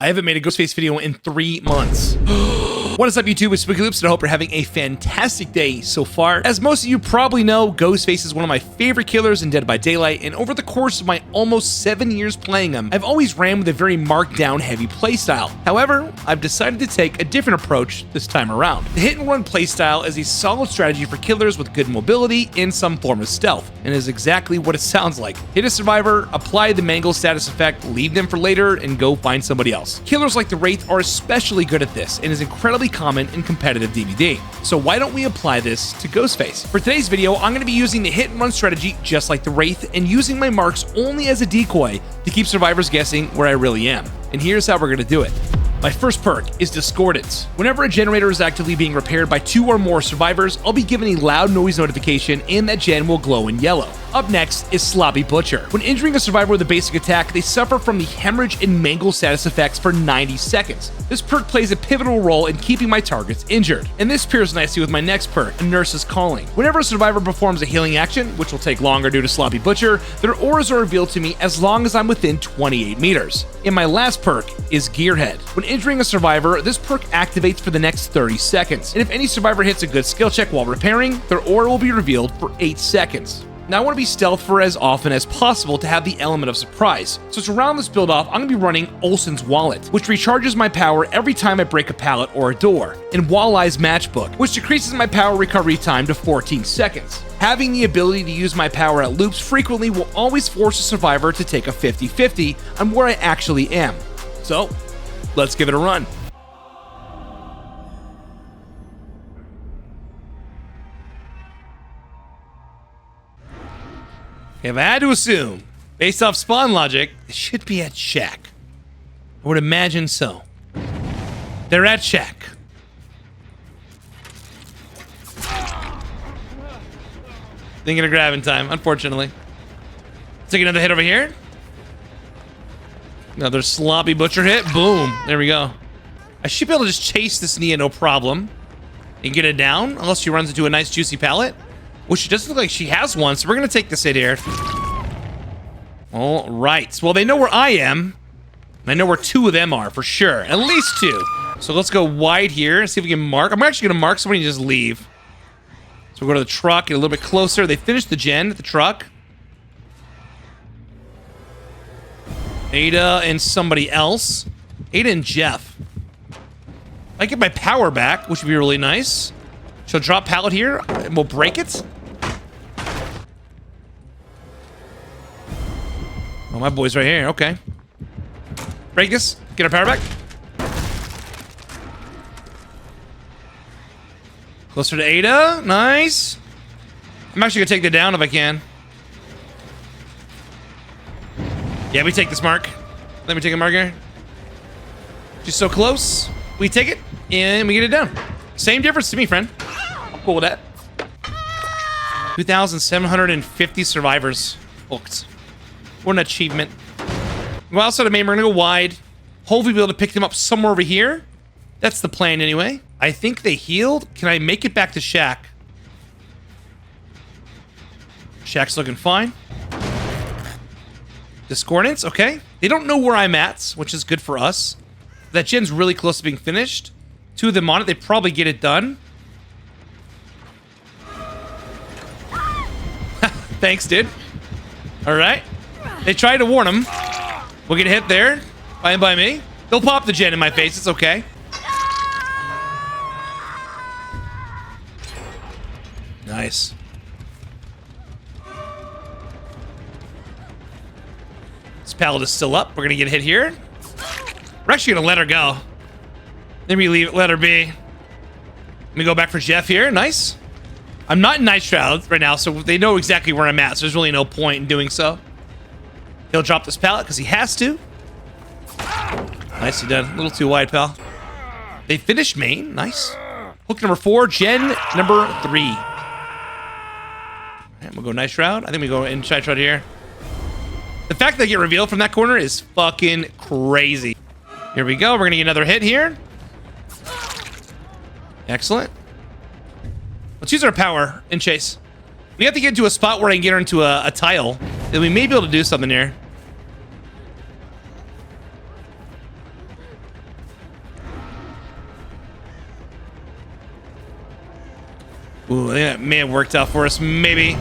I haven't made a Ghostface video in 3 months. What is up, YouTube? It's SpookyLoopz, and I hope you're having a fantastic day so far. As most of you probably know, Ghostface is one of my favorite killers in Dead by Daylight, and over the course of my almost 7 years playing him, I've always ran with a very markdown heavy playstyle. However, I've decided to take a different approach this time around. The hit and run playstyle is a solid strategy for killers with good mobility and some form of stealth, and is exactly what it sounds like. Hit a survivor, apply the mangle status effect, leave them for later, and go find somebody else. Killers like the Wraith are especially good at this, and is incredibly common in competitive DBD. So why don't we apply this to Ghostface? For today's video, I'm going to be using the hit and run strategy just like the Wraith, and using my marks only as a decoy to keep survivors guessing where I really am. And here's how we're going to do it. My first perk is Discordance. Whenever a generator is actively being repaired by 2 or more survivors, I'll be given a loud noise notification and that gen will glow in yellow. Up next is Sloppy Butcher. When injuring a survivor with a basic attack, they suffer from the hemorrhage and mangle status effects for 90 seconds. This perk plays a pivotal role in keeping my targets injured. And this pairs nicely with my next perk, Nurse's Calling. Whenever a survivor performs a healing action, which will take longer due to Sloppy Butcher, their auras are revealed to me as long as I'm within 28 meters. And my last perk is Gearhead. When injuring a survivor, this perk activates for the next 30 seconds. And if any survivor hits a good skill check while repairing, their aura will be revealed for 8 seconds. Now I want to be stealth for as often as possible to have the element of surprise. So to round this build off, I'm going to be running Olsen's Wallet, which recharges my power every time I break a pallet or a door, and Walleye's Matchbook, which decreases my power recovery time to 14 seconds. Having the ability to use my power at loops frequently will always force a survivor to take a 50-50 on where I actually am. So, let's give it a run. If I had to assume, based off spawn logic, it should be at Shack. I would imagine so. They're at Shack. Didn't get a grab in time, unfortunately. Take another hit over here. Another Sloppy Butcher hit. Boom. There we go. I should be able to just chase this Nia no problem and get it down, unless she runs into a nice juicy pallet. Which it doesn't look like she has one, so we're gonna take this hit here. All right. Well, they know where I am. And I know where 2 of them are for sure. At least 2. So let's go wide here and see if we can mark. I'm actually gonna mark somebody and just leave. So we'll go to the truck, get a little bit closer. They finished the gen at the truck. Ada and somebody else. Ada and Jeff. I get my power back, which would be really nice. She'll drop pallet here, and we'll break it. Oh, my boy's right here. Okay. Break this. Get our power back. Closer to Ada. Nice. I'm actually gonna take the down if I can. Yeah, we take this mark. Let me take a mark here. She's so close. We take it, and we get it down. Same difference to me, friend. I'm cool with that. 2,750 survivors booked. What an achievement. Well, outside of main, we're gonna go wide. Hopefully be able to pick them up somewhere over here. That's the plan anyway. I think they healed. Can I make it back to Shack? Shack's looking fine. Discordance, okay. They don't know where I'm at, which is good for us. That gen's really close to being finished. 2 of them on it, they probably get it done. Thanks, dude. Alright. They tried to warn him. We'll get hit there. Fine by me. They'll pop the gen in my face, it's okay. Nice. This pallet is still up. We're gonna get hit here. We're actually gonna let her go. Let me leave it, let her be. Let me go back for Jeff here. Nice. I'm not in Night Shroud right now, so they know exactly where I'm at, so there's really no point in doing so. He'll drop this pallet because he has to. Nicely done. A little too wide, pal. They finished main. Nice. Hook number 4, gen number 3. All right, we'll go Night Shroud. I think we go in Night Shroud here. The fact that they get revealed from that corner is fucking crazy. Here we go. We're going to get another hit here. Excellent. Let's use our power and chase. We have to get into a spot where I can get her into a tile. Then we may be able to do something here. Ooh, that may have worked out for us, maybe.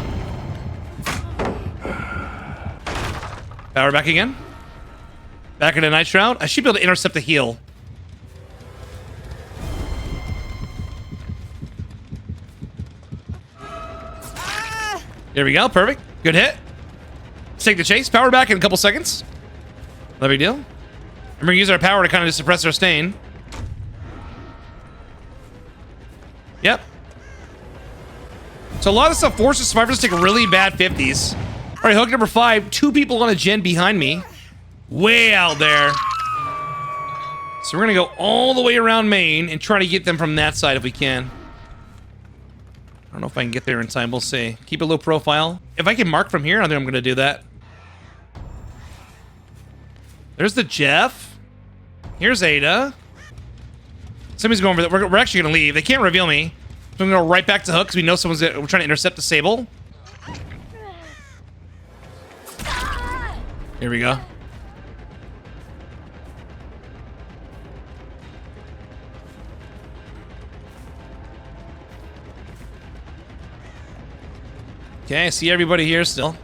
Power back again. Back into Night Shroud. I should be able to intercept the heal. There we go. Perfect. Good hit. Let's take the chase. Power back in a couple seconds. No big deal. And we're going to use our power to kind of just suppress our stain. Yep. So a lot of stuff forces survivors to take really bad 50s. All right, hook number 5. 2 people on a gen behind me. Way out there. So we're going to go all the way around Maine and try to get them from that side if we can. I don't know if I can get there in time. We'll see. Keep a low profile. If I can mark from here, I think I'm going to do that. There's the Jeff. Here's Ada. Somebody's going over there. We're actually going to leave. They can't reveal me. So I'm going to go right back to Hook because we know we're trying to intercept the Sable. Here we go. Okay, I see everybody here still.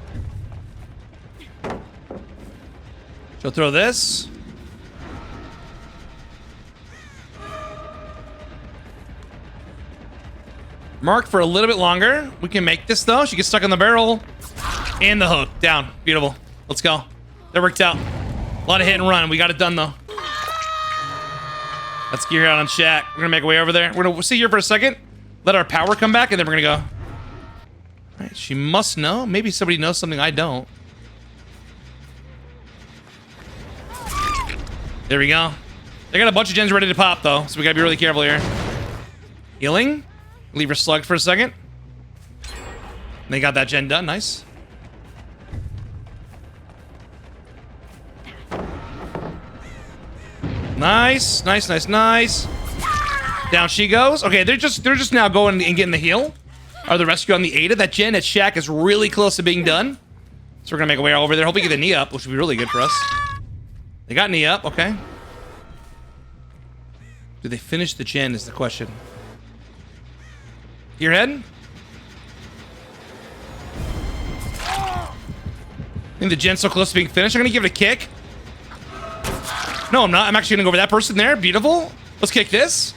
She'll throw this. Mark for a little bit longer. We can make this though. She gets stuck on the barrel. And the hook. Down. Beautiful. Let's go. That worked out. A lot of hit and run. We got it done though. Let's gear out on Shaq. We're gonna make our way over there. We're gonna sit here for a second. Let our power come back and then we're gonna go. Alright, she must know. Maybe somebody knows something I don't. There we go. They got a bunch of gens ready to pop though, so we gotta be really careful here. Healing. Leave her slugged for a second. They got that gen done. Nice. Nice, nice, nice, nice. Down she goes. Okay, they're just now going and getting the heal. Or the rescue on the Ada. That gen at Shaq is really close to being done. So we're gonna make our way over there. Hope we get the knee up, which would be really good for us. They got knee up. Okay. Do they finish the gen? Is the question. Your head? I think the gen's so close to being finished. I'm gonna give it a kick. No, I'm not. I'm actually gonna go over that person there. Beautiful. Let's kick this.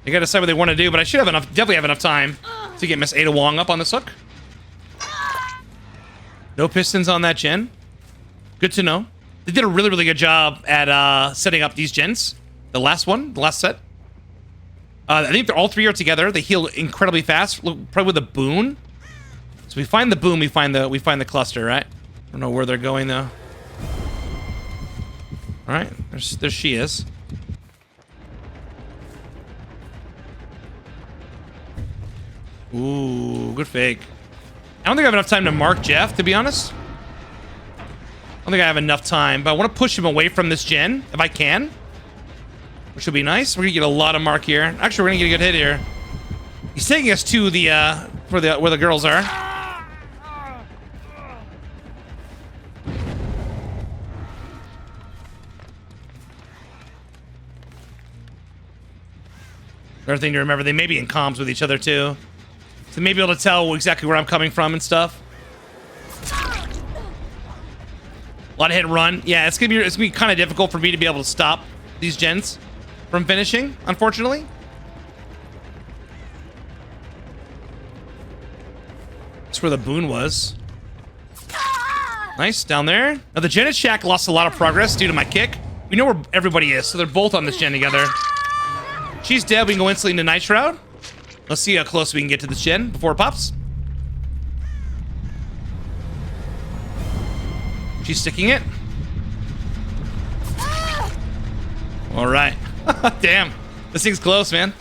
They gotta decide what they want to do, but I should have enough, definitely have enough time to get Miss Ada Wong up on this hook. No pistons on that gen. Good to know. They did a really, really good job at setting up these gens. The last one, the last set. I think all 3 are together. They heal incredibly fast, probably with a boon. So we find the boon, we find the cluster, right? I don't know where they're going though. All right, there she is. Ooh, good fake. I don't think I have enough time to mark Jeff, to be honest. I don't think I have enough time, but I want to push him away from this gen, if I can. Which would be nice. We're going to get a lot of mark here. Actually, we're going to get a good hit here. He's taking us to the, where the girls are. Another thing to remember, they may be in comms with each other, too. So they may be able to tell exactly where I'm coming from and stuff. A lot of hit and run. Yeah, it's gonna be kind of difficult for me to be able to stop these gens from finishing, unfortunately. That's where the boon was. Nice, down there. Now the gen at Shack lost a lot of progress due to my kick. We know where everybody is, so they're both on this gen together. She's dead. We can go instantly into Night Shroud. Let's see how close we can get to this gen before it pops. She's sticking it. All right. Damn. This thing's close, man.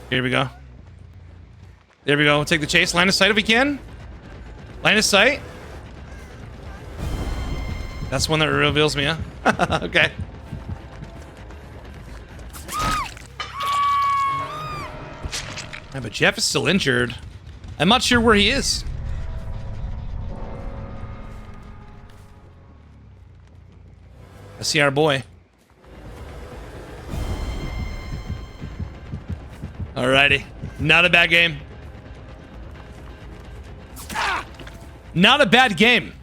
Here we go. There we go. We'll take the chase. Line of sight if we can. Line of sight. That's one that reveals me, huh? Okay. Yeah, but Jeff is still injured. I'm not sure where he is. I see our boy. Alrighty. Not a bad game. Not a bad game.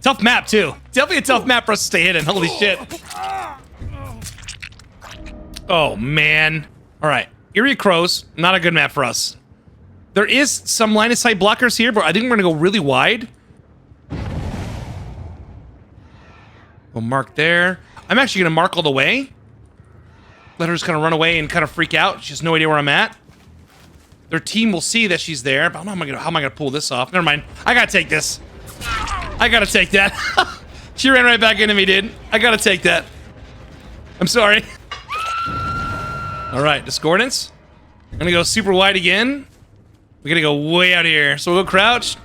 Tough map, too. Definitely a tough map for us to stay hidden. Holy shit. Oh, man. All right. Eerie Crows. Not a good map for us. There is some line of sight blockers here, but I think we're going to go really wide. We'll mark there. I'm actually going to mark all the way. Let her just kind of run away and kind of freak out. She has no idea where I'm at. Their team will see that she's there, but I don't know how am I gonna pull this off? Never mind. I gotta take this. I gotta take that. She ran right back into me, dude. I gotta take that. I'm sorry. All right, discordance. I'm gonna go super wide again. We're gonna go way out here. So we'll go crouch.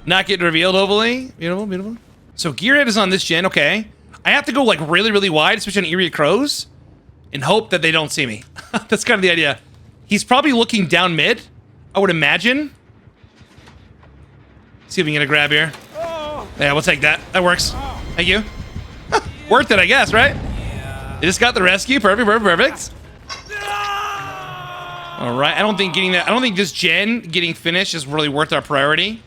Not getting revealed, hopefully. Beautiful, beautiful. So Gearhead is on this gen, okay. I have to go like really, really wide, especially on Eerie Crows, and hope that they don't see me. That's kind of the idea. He's probably looking down mid, I would imagine. See if we can get a grab here. Yeah, we'll take that. That works. Thank you. Worth it, I guess, right? They just got the rescue. Perfect, perfect, perfect. All right. I don't think this gen getting finished is really worth our priority.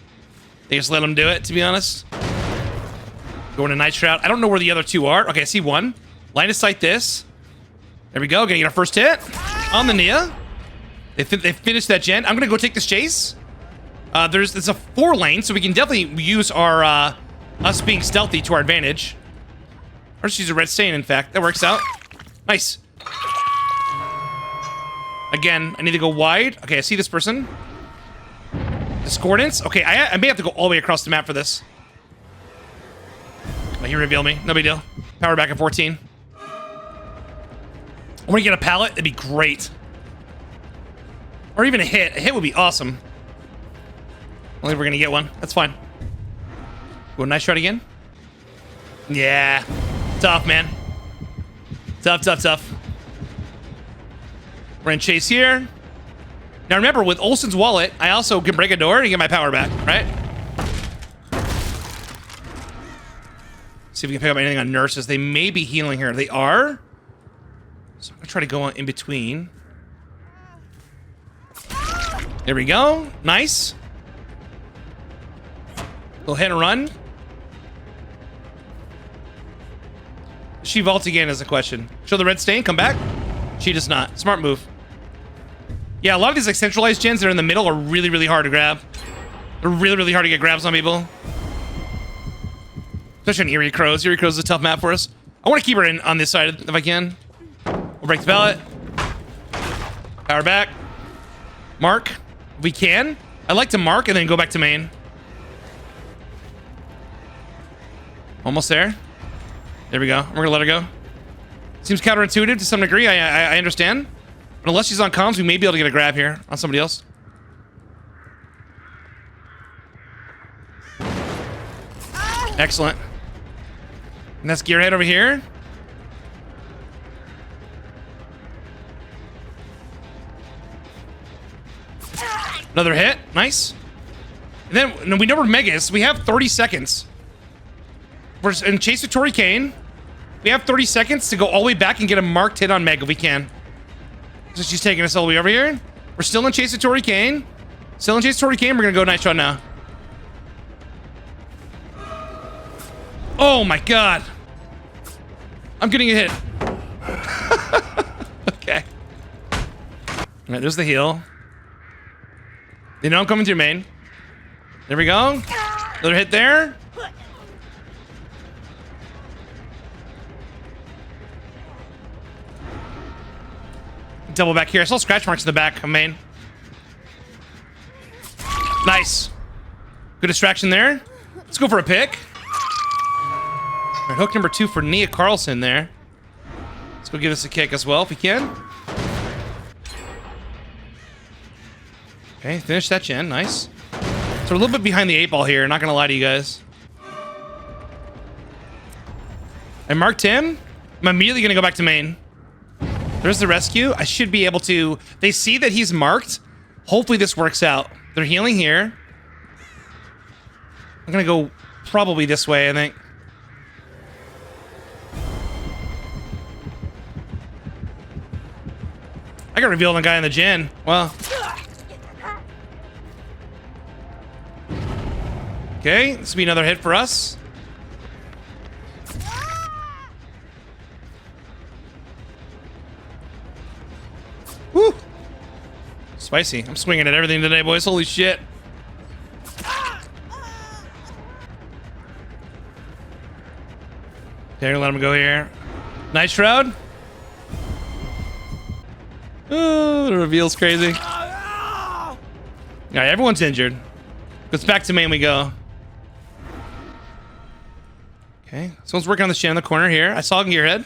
They just let them do it, to be honest. Going to Night Shroud. I don't know where the other two are. Okay, I see one. Line of sight this. There we go. Gonna get our first hit on the Nia. They finished that gen. I'm gonna go take this chase. There's a 4 lane, so we can definitely use our us being stealthy to our advantage. Or just use a red stain. In fact, that works out. Nice. Again, I need to go wide. Okay, I see this person. Discordance. Okay, I may have to go all the way across the map for this. Oh, he revealed me. No big deal. Power back at 14. I want to get a pallet. It'd be great. Or even a hit. A hit would be awesome. I don't think we're going to get one. That's fine. Go nice shot again. Yeah. Tough, man. Tough, tough, tough. We're in chase here. Now remember, with Olsen's wallet, I also can break a door and get my power back, right? See if we can pick up anything on nurses. They may be healing here. They are. So I'm going to try to go in between. There we go. Nice. Little hit and run. She vaults again is a question. Show the red stain, come back. She does not. Smart move. Yeah, a lot of these like centralized gens that are in the middle are really, really hard to grab. They're really, really hard to get grabs on people. Especially on Eerie Crows. Eerie Crows is a tough map for us. I want to keep her in on this side if I can. We'll break the pallet. Power back. Mark. If we can. I like to mark and then go back to main. Almost there. There we go. We're gonna let her go. Seems counterintuitive to some degree. I understand. But unless she's on comms, we may be able to get a grab here on somebody else. Excellent. And that's Gearhead over here. Another hit. Nice. And then we know we're Megas. We have 30 seconds. We're in chase with Tori Kane. We have 30 seconds to go all the way back and get a marked hit on Meg if we can. So she's taking us all the way over here. We're still in chase with Tori Kane. Still in chase with Tori Kane. We're going to go night shot now. Oh my god. I'm getting a hit. Okay. All right, there's the heal. They know I'm coming through main. There we go. Another hit there. Double back here. I saw scratch marks in the back of main. Nice. Good distraction there. Let's go for a pick. All right, hook number 2 for Nia Carlson there. Let's go give this a kick as well if we can. Okay, finish that gen. Nice. So we're a little bit behind the 8 ball here. Not going to lie to you guys. I marked him. I'm immediately going to go back to main. There's the rescue. I should be able to... They see that he's marked. Hopefully this works out. They're healing here. I'm going to go probably this way, I think. I I got revealed on the guy in the gin. Well. Okay, this will be another hit for us. Woo! Spicy. I'm swinging at everything today, boys. Holy shit. Okay, let him go here. Nice shroud. Oh, the reveal's crazy. Alright, everyone's injured. Let's back to main we go. Okay, someone's working on the shin in the corner here. I saw a gearhead.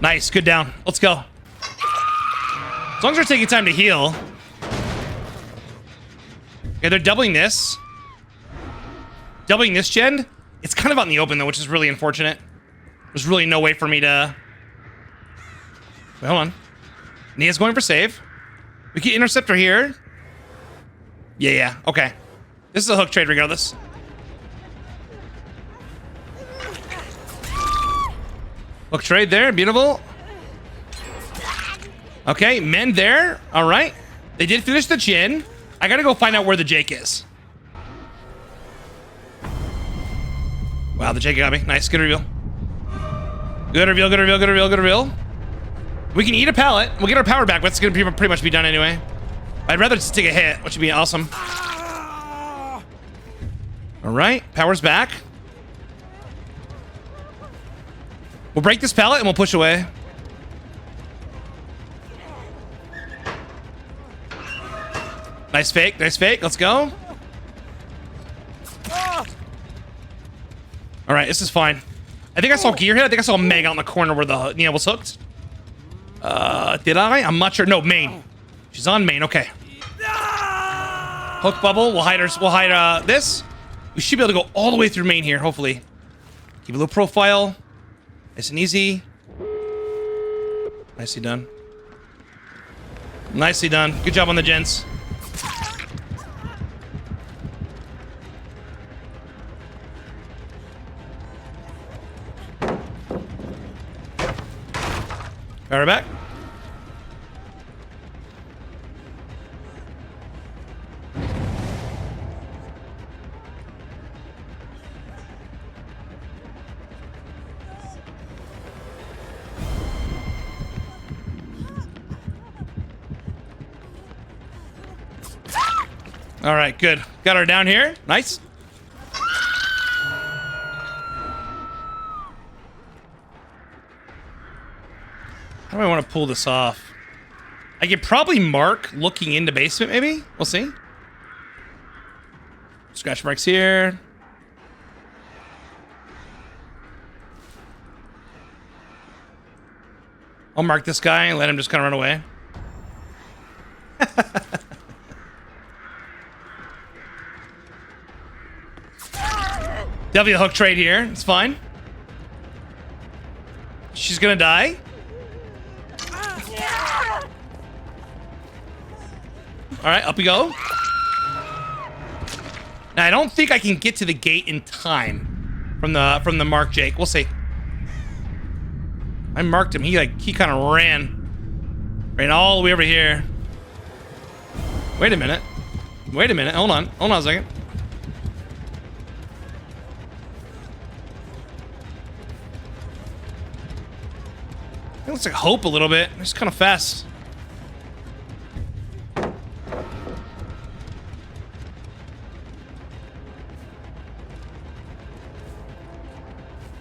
Nice, good down. Let's go. As long as they're taking time to heal. Okay, they're doubling this. Doubling this gen. It's kind of out in the open though, which is really unfortunate. There's really no way for me to... Wait, hold on. Nia's going for save. We get interceptor here. Yeah, okay. This is a hook trade regardless. Hook trade there, beautiful. Okay, men there. All right. They did finish the chin. I gotta go find out where the Jake is. Wow, the Jake got me. Nice, good reveal. Good reveal, good reveal, good reveal, good reveal. We can eat a pallet. We'll get our power back, but it's gonna pretty much be done anyway. I'd rather just take a hit, which would be awesome. All right, power's back. We'll break this pallet and we'll push away. Nice fake, nice fake. Let's go. All right, this is fine. I think I saw Gearhead. I think I saw Meg out in the corner where the Nia was hooked. Did I? I'm not sure. No, main. She's on main. Okay. Hook bubble. We'll hide her. We'll hide this. We should be able to go all the way through main here. Hopefully. Keep a low profile. Nice and easy. Nicely done. Nicely done. Good job on the gents. Power back. All right, good. Got her down here. Nice. How do I want to pull this off? I could probably mark looking into basement, maybe? We'll see. Scratch marks here. I'll mark this guy and let him just kind of run away. Definitely a hook trade here. It's fine. She's gonna die. All right, up we go. Now, I don't think I can get to the gate in time from the mark Jake. We'll see. I marked him. He kind of ran all the way over here. Wait a minute. Wait a minute. Hold on. Hold on a second. It looks like Hope a little bit. It's kind of fast.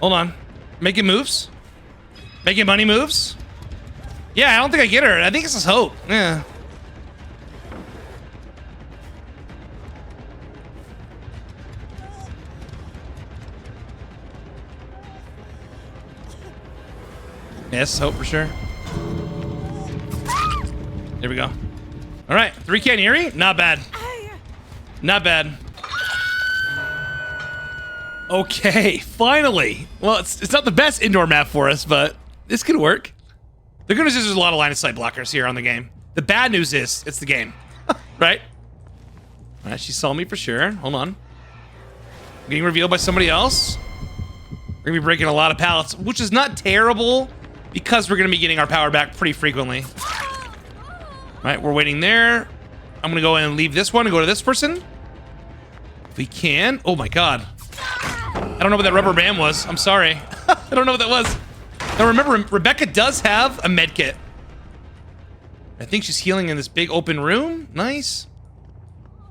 Hold on. Making moves? Making money moves? Yeah, I don't think I get her. I think this is Hope. Yeah. Yes, Hope for sure. There we go. All right, 3K Erie? Not bad. Not bad. Okay, finally. Well, it's not the best indoor map for us, but this could work. The good news is there's a lot of line of sight blockers here on the game. The bad news is it's the game, right? All right, she saw me for sure. Hold on. Getting revealed by somebody else. We're gonna be breaking a lot of pallets, which is not terrible because we're gonna be getting our power back pretty frequently. All right, we're waiting there. I'm gonna go in and leave this one and go to this person. If we can. Oh my God. I don't know what that rubber band was. I'm sorry. I don't know what that was. Now remember, Rebecca does have a med kit. I think she's healing in this big open room. Nice.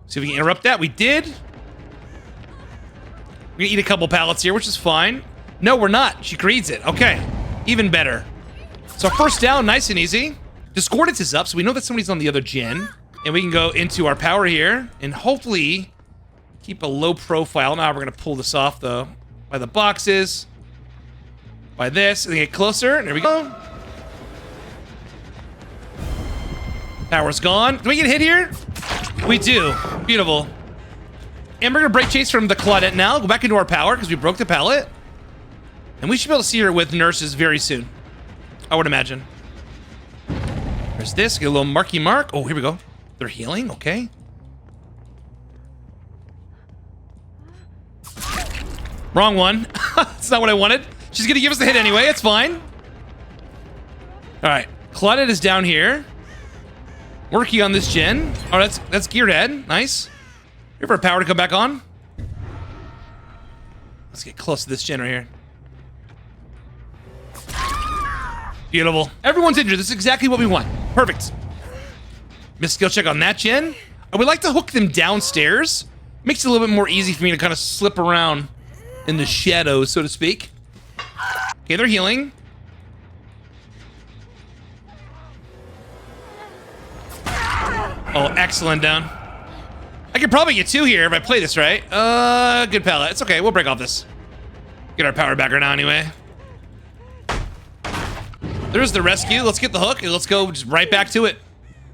See if we can interrupt that. We did. We're gonna eat a couple pallets here, which is fine. No, we're not. She creates it. Okay. Even better. So first down, nice and easy. Discordance is up, so we know that somebody's on the other gen. And we can go into our power here and hopefully keep a low profile. Now we're gonna pull this off though. By the boxes. By this. And get closer. And there we go. Power's gone. Do we get hit here? We do. Beautiful. And we're gonna break chase from the Claudette now. Go back into our power because we broke the pallet. And we should be able to see her with nurses very soon. I would imagine. There's this. Get a little marky mark. Oh, here we go. They're healing. Okay. Wrong one. That's not what I wanted. She's gonna give us the hit anyway. It's fine. All right. Claudette is down here. Working on this gen. Oh, that's Gearhead. Nice. Here for power to come back on. Let's get close to this gen right here. Beautiful. Everyone's injured. This is exactly what we want. Perfect. Missed skill check on that gen. I would like to hook them downstairs. Makes it a little bit more easy for me to kind of slip around in the shadows, so to speak. Okay, they're healing. Oh, excellent down. I could probably get two here if I play this right. Good pallet. It's okay. We'll break off this. Get our power back right now anyway. There's the rescue. Let's get the hook and let's go just right back to it.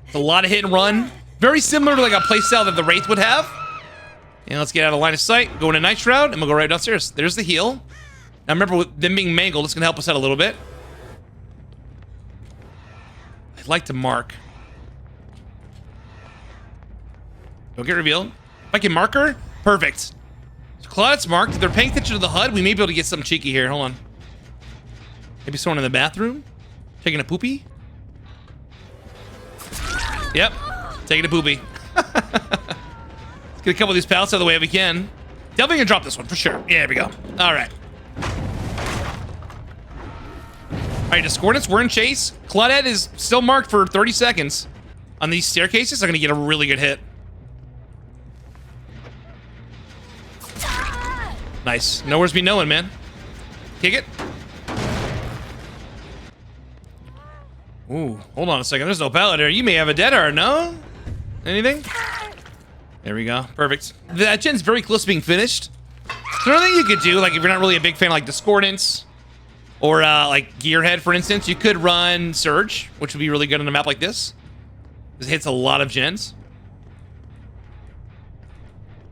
It's a lot of hit and run. Very similar to like a playstyle that the Wraith would have. And let's get out of line of sight. Go into Night Shroud and we'll go right downstairs. There's the heal. Now remember, with them being mangled, it's gonna help us out a little bit. I'd like to mark. Don't get revealed. If I can mark her, perfect. So Claudette's marked. If they're paying attention to the HUD, we may be able to get something cheeky here. Hold on. Maybe someone in the bathroom? Taking a poopy? Yep. Taking a poopy. Let's get a couple of these pallets out of the way if we can. Definitely gonna drop this one for sure. Yeah, there we go. All right. All right, Discordance, we're in chase. Claudette is still marked for 30 seconds. On these staircases, I'm gonna get a really good hit. Nice. Nowhere's be knowing, man. Kick it. Ooh, hold on a second. There's no pallet here. You may have a dead hard, no? Anything? There we go. Perfect. That gen's very close to being finished. So another thing you could do, like if you're not really a big fan of like Discordance or like Gearhead, for instance, you could run Surge, which would be really good on a map like this. This hits a lot of gens.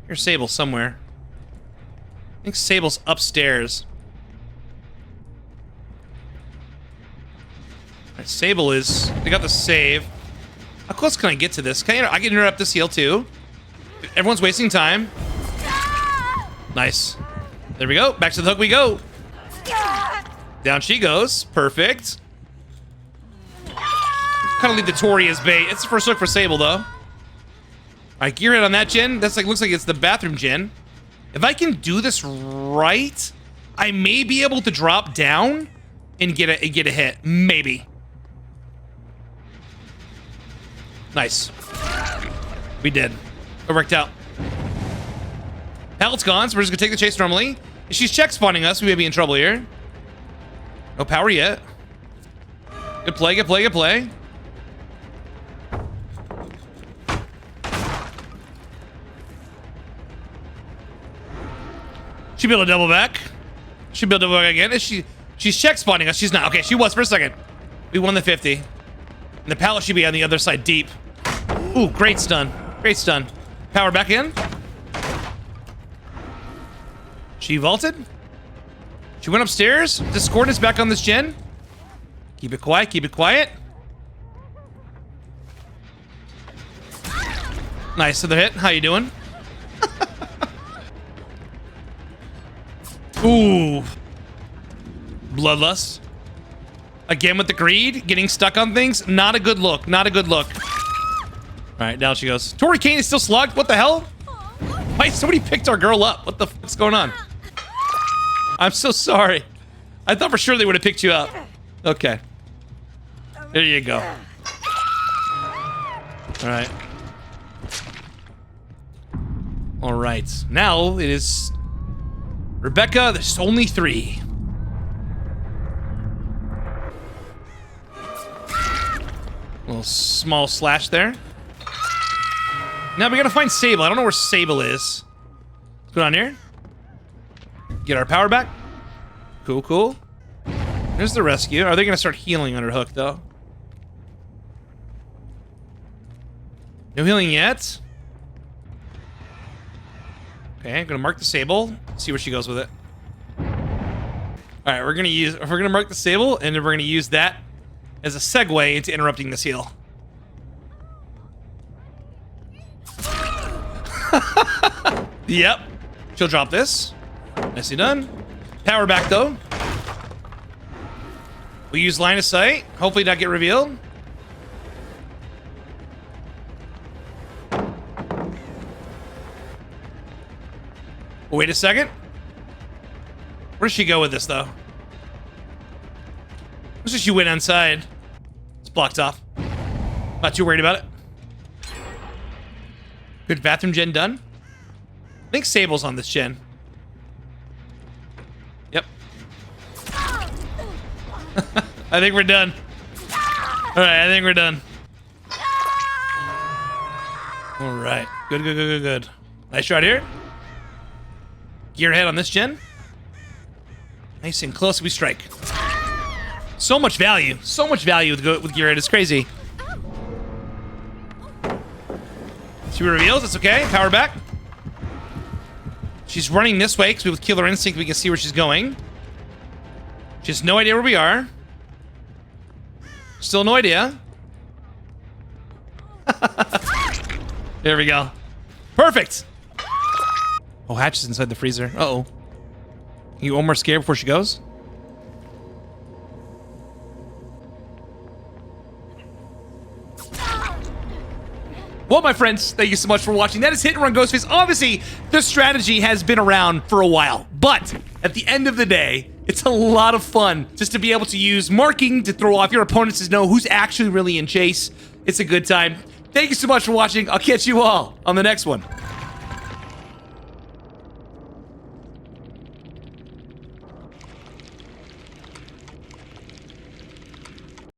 Here's Sable somewhere. I think Sable's upstairs. All right, Sable is... They got the save. How close can I get to this? I can interrupt this heal too. Everyone's wasting time. Nice. There we go. Back to the hook we go. Down she goes. Perfect. Kind of leave the Tory as bait. It's the first hook for Sable though. All right, Gearhead on that gen. That's like, looks like it's the bathroom gen. If I can do this right, I may be able to drop down and get a hit. Maybe. Nice. We did. It worked out. Pallet's gone, so we're just gonna take the chase normally. If she's check spawning us, we may be in trouble here. No power yet. Good play, good play, good play. She'd be able to double back. She'd be able to double back again. Is she's check spawning us. She's not. Okay, she was for a second. We won the 50. And the pallet should be on the other side deep. Ooh, great stun. Great stun. Power back in. She vaulted. She went upstairs. Discordance back on this gen. Keep it quiet. Keep it quiet. Nice. Another hit. How you doing? Ooh. Bloodlust. Again with the greed, getting stuck on things. Not a good look. Not a good look. All right, down she goes. Tori Kane is still slugged. What the hell? Why somebody picked our girl up? What the fuck's going on? I'm so sorry. I thought for sure they would have picked you up. Okay. There you go. All right. All right. Now it is Rebecca. There's only 3. Little small slash there. Now we gotta find Sable. I don't know where Sable is. What's going on here? Get our power back. Cool, cool. There's the rescue. Are they gonna start healing on her hook, though? No healing yet. Okay, I'm gonna mark the Sable. See where she goes with it. All right, we're gonna mark the Sable, and then we're gonna use that as a segue into interrupting this heal. Yep. She'll drop this. Nicely done. Power back, though. We use line of sight. Hopefully not get revealed. Wait a second. Where does she go with this, though? Looks like she went inside. It's blocked off. Not too worried about it. Good bathroom gen done. I think Sable's on this gen. Yep. I think we're done. Alright, I think we're done. Alright. Good, good, good, good, good. Nice shot here. Gearhead on this gen. Nice and close we strike. So much value. So much value with Gearhead. It's crazy. She reveals. It's okay. Power back. She's running this way because with Killer Instinct we can see where she's going. She has no idea where we are. Still no idea. There we go. Perfect. Oh, Hatch is inside the freezer. Uh-oh. You one more scare before she goes? Well, my friends, thank you so much for watching. That is Hit and Run Ghostface. Obviously, the strategy has been around for a while, but at the end of the day, it's a lot of fun just to be able to use marking to throw off your opponents to know who's actually really in chase. It's a good time. Thank you so much for watching. I'll catch you all on the next one.